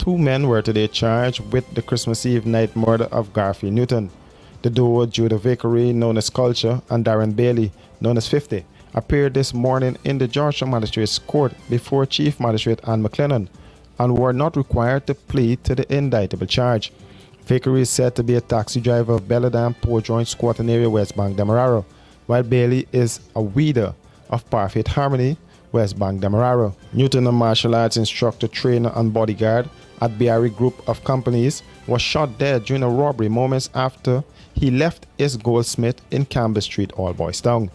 2 men were today charged with the Christmas Eve night murder of Garfield Newton. The duo, Judah Vickery, known as Culture, and Darren Bailey, known as 50, appeared this morning in the Georgetown Magistrates Court before Chief Magistrate Ann McLennan and were not required to plead to the indictable charge. Vickery is said to be a taxi driver of Belladam Port Joint Squatting Area, West Bank, Demerara, while Bailey is a weeder of Parfait Harmony, West Bank, Demerara. Newton, a martial arts instructor, trainer, and bodyguard at Biarri Group of Companies, was shot dead during a robbery moments after he left his goldsmith in Campbell Street, All Boys Town.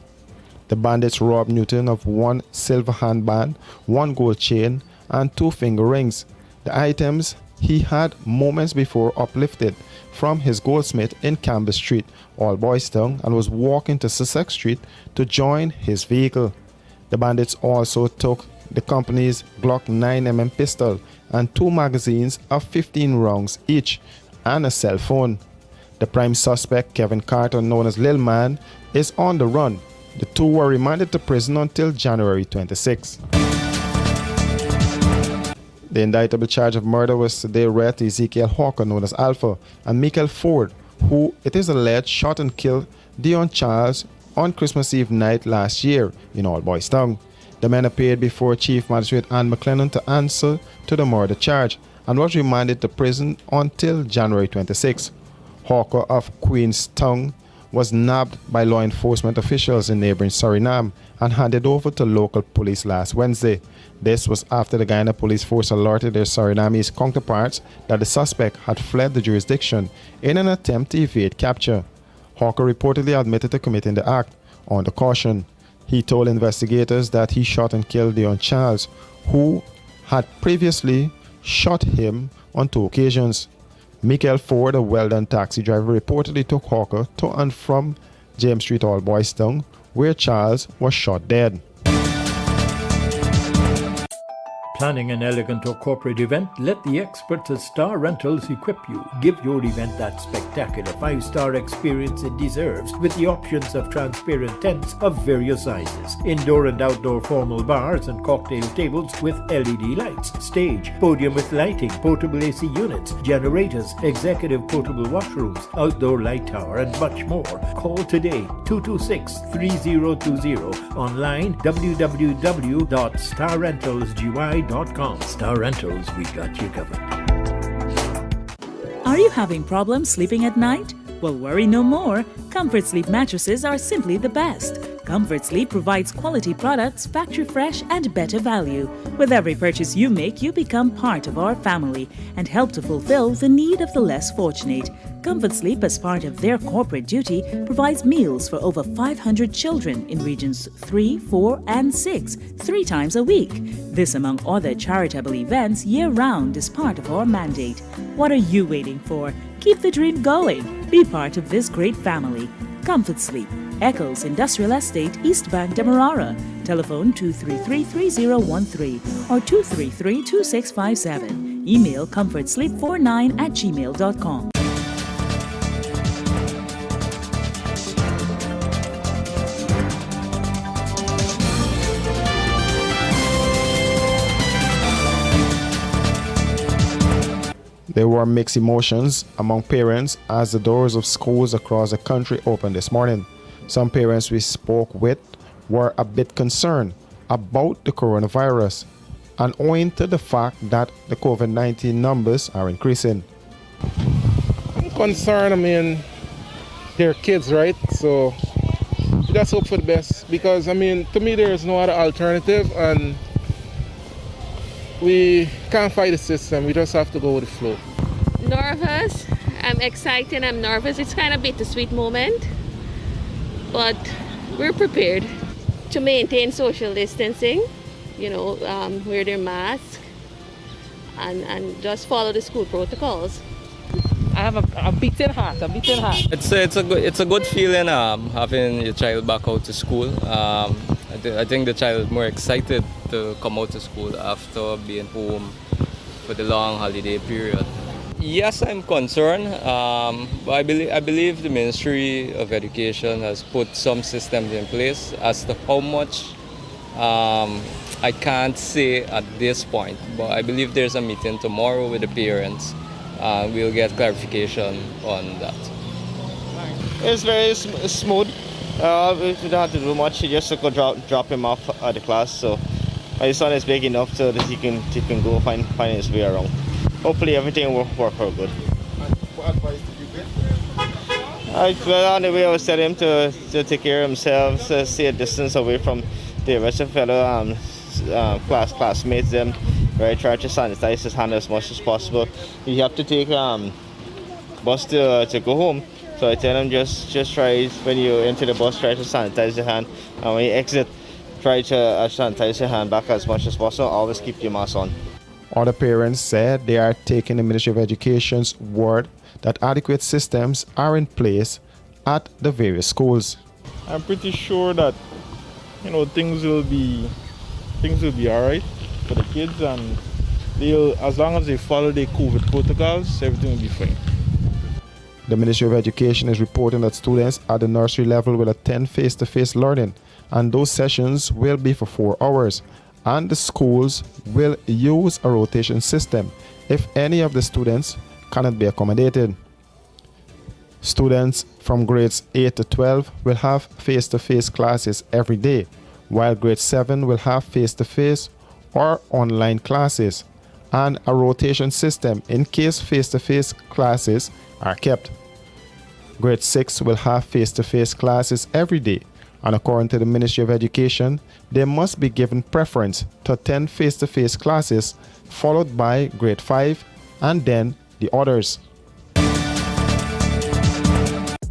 The bandits robbed Newton of 1 silver handband, 1 gold chain, and 2 finger rings. The items he had moments before uplifted from his goldsmith in Campbell Street, All Boys Town, and was walking to Sussex Street to join his vehicle. The bandits also took the company's Glock 9mm pistol and 2 magazines of 15 rounds each and a cell phone. The prime suspect, Kevin Carter, known as Lil Man, is on the run. The 2 were remanded to prison until January 26. The indictable charge of murder was today read to Ezekiel Hawker, known as Alpha, and Michael Ford, who it is alleged shot and killed Dion Charles on Christmas Eve night last year in All Boys Town. The men appeared before Chief Magistrate Ann McLennan to answer to the murder charge and was remanded to prison until January 26. Hawker of Queenstown was nabbed by law enforcement officials in neighboring Suriname and handed over to local police last Wednesday. This was after the Guyana Police Force alerted their Surinamese counterparts that the suspect had fled the jurisdiction in an attempt to evade capture. Hawker reportedly admitted to committing the act under caution. He told investigators that he shot and killed Dion Charles, who had previously shot him on 2 occasions. Michael Ford, a well-done taxi driver, reportedly took Hawker to and from James Street, All Boys Town, where Charles was shot dead. Planning an elegant or corporate event? Let the experts at Star Rentals equip you. Give your event that spectacular 5-star experience it deserves with the options of transparent tents of various sizes, indoor and outdoor formal bars and cocktail tables with LED lights, stage, podium with lighting, portable AC units, generators, executive portable washrooms, outdoor light tower, and much more. Call today 226-3020. Online www.starrentalsgy.com. Star Rentals, we got you covered. Are you having problems sleeping at night? Well, worry no more. Comfort Sleep mattresses are simply the best. Comfort Sleep provides quality products, factory fresh, and better value. With every purchase you make, you become part of our family and help to fulfill the need of the less fortunate. Comfort Sleep, as part of their corporate duty, provides meals for over 500 children in regions 3, 4, and 6, 3 times a week. This, among other charitable events, year-round is part of our mandate. What are you waiting for? Keep the dream going. Be part of this great family. Comfort Sleep, Eccles Industrial Estate, East Bank, Demerara. Telephone 233-3013 or 233-2657. Email comfortsleep49@gmail.com. There were mixed emotions among parents as the doors of schools across the country opened this morning. Some parents we spoke with were a bit concerned about the coronavirus and owing to the fact that the COVID-19 numbers are increasing. I'm concerned, they're kids, right? So we just hope for the best because, to me, there is no other alternative and we can't fight the system. We just have to go with the flow. Nervous. I'm excited. I'm nervous. It's kind of a bittersweet moment, but we're prepared to maintain social distancing. Wear their mask and just follow the school protocols. I have a beating heart. It's a good feeling having your child back out to school. I think the child is more excited to come out to school after being home for the long holiday period. Yes, I'm concerned, but I believe the Ministry of Education has put some systems in place as to how much I can't say at this point, but I believe there's a meeting tomorrow with the parents. We'll get clarification on that. It's very smooth. We don't have to do much. You just go drop him off at the class. So my son is big enough so that he can go find his way around. Hopefully everything will work out good. What advice did you get? Well, on the way I was telling him to take care of himself, stay a distance away from the rest of the fellow classmates. Them, right? Try to sanitize his hand as much as possible. You have to take bus to go home. So I tell him just try, when you enter the bus, try to sanitize your hand, and when you exit, try to sanitize your hand back as much as possible. Always keep your mask on. Other parents said they are taking the Ministry of Education's word that adequate systems are in place at the various schools. I'm pretty sure that things will be all right for the kids, and as long as they follow the COVID protocols, everything will be fine. The Ministry of Education is reporting that students at the nursery level will attend face-to-face learning, and those sessions will be for 4 hours, and the schools will use a rotation system if any of the students cannot be accommodated. Students from grades 8 to 12 will have face-to-face classes every day, while grade 7 will have face-to-face or online classes, and a rotation system in case face-to-face classes are kept. Grade 6 will have face-to-face classes every day, and according to the Ministry of Education, they must be given preference to attend face-to-face classes, followed by grade 5 and then the others.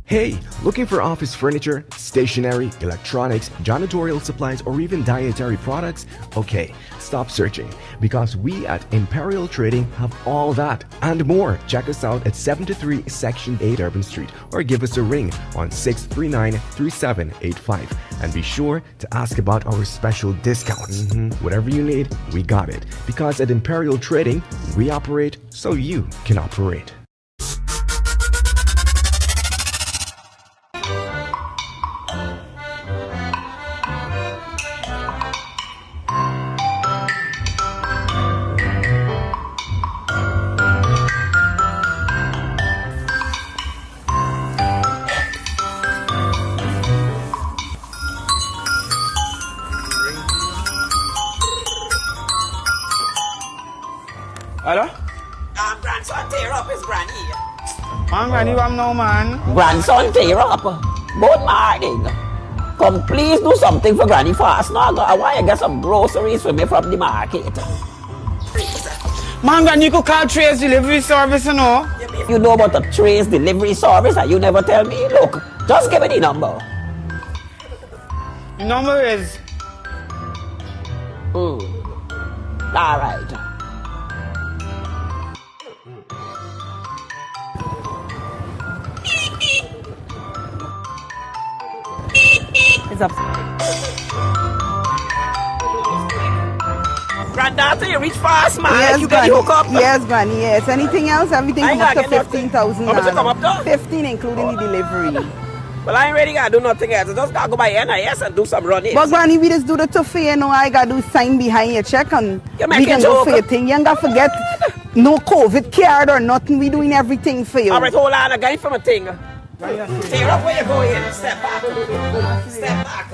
Hey, looking for office furniture, stationery, electronics, janitorial supplies, or even dietary products? Okay, stop searching, because we at Imperial Trading have all that and more. Check us out at 73 Section 8 Urban Street, or give us a ring on 639-3785. And be sure to ask about our special discounts. Whatever you need, we got it. Because at Imperial Trading, we operate so you can operate. Hello? Grandson tear up his granny. Man, granny, what now, man? Grandson tear up. Both morning. Come please do something for granny fast now. I want to get some groceries for me from the market. Man, granny, you could call Trace Delivery Service, you know? You know about the Trace Delivery Service and you never tell me? Look, just give me the number. The number is... All right. It's up. Granddaughter, you reach fast, man. Yes, You get Granny. the hook up. Yes, Granny, yes. Anything else? Everything I come up to ain't got nothing. 15,000. How much it come up to? 15, including the delivery. Well, I ain't ready to do nothing else. I just gotta go by NIS and do some running. But Granny, we just do the tough for you, know. I gotta do sign behind your check and You we make can a go joke. for your thing. You ain't gotta forget no COVID card or nothing. We doing everything for you. All right, hold on. I got it from a thing. Tear up where you go in. Step back. Step back.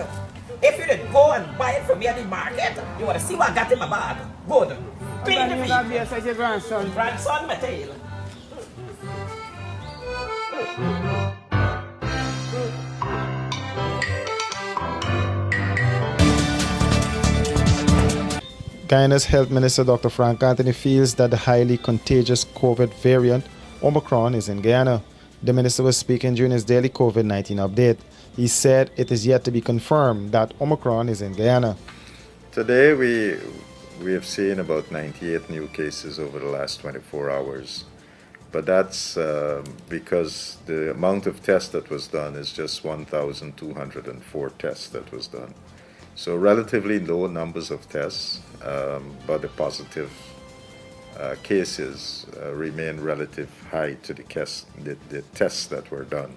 If you didn't go and buy it from me at the market, you want to see what I got in my bag. Good. Clean the feet. Such a grandson. Grandson, my tail. Guyana's Health Minister Dr. Frank Anthony feels that the highly contagious COVID variant Omicron is in Guyana. The minister was speaking during his daily COVID-19 update. He said it is yet to be confirmed that Omicron is in Guyana. Today we have seen about 98 new cases over the last 24 hours. But that's because the amount of tests that was done is just 1,204 tests that was done. So relatively low numbers of tests, but the positive cases remain relative high to the tests that were done.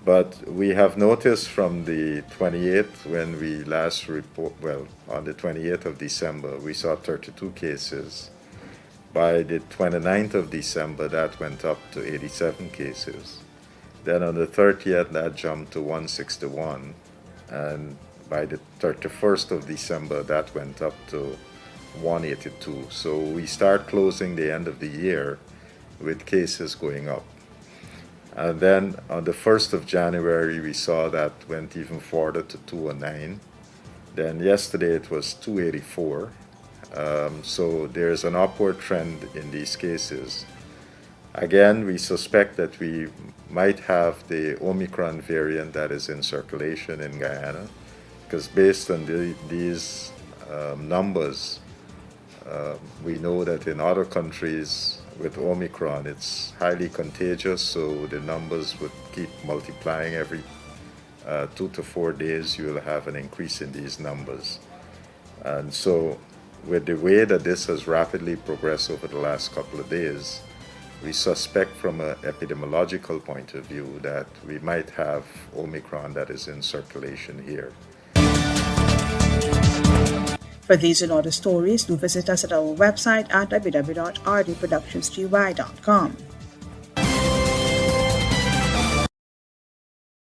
But we have noticed from the 28th, when we last report, well, on the 28th of December, we saw 32 cases. By the 29th of December, that went up to 87 cases. Then on the 30th, that jumped to 161. And by the 31st of December, that went up to 182. So we start closing the end of the year with cases going up. And then on the 1st of January, we saw that went even further to 209. Then yesterday it was 284. So there's an upward trend in these cases. Again, we suspect that we might have the Omicron variant that is in circulation in Guyana, because based on these numbers, we know that in other countries with Omicron, it's highly contagious, so the numbers would keep multiplying every 2 to 4 days. You will have an increase in these numbers. And so with the way that this has rapidly progressed over the last couple of days, we suspect from an epidemiological point of view that we might have Omicron that is in circulation here. For these and other stories, do visit us at our website at www.rdproductionsgy.com.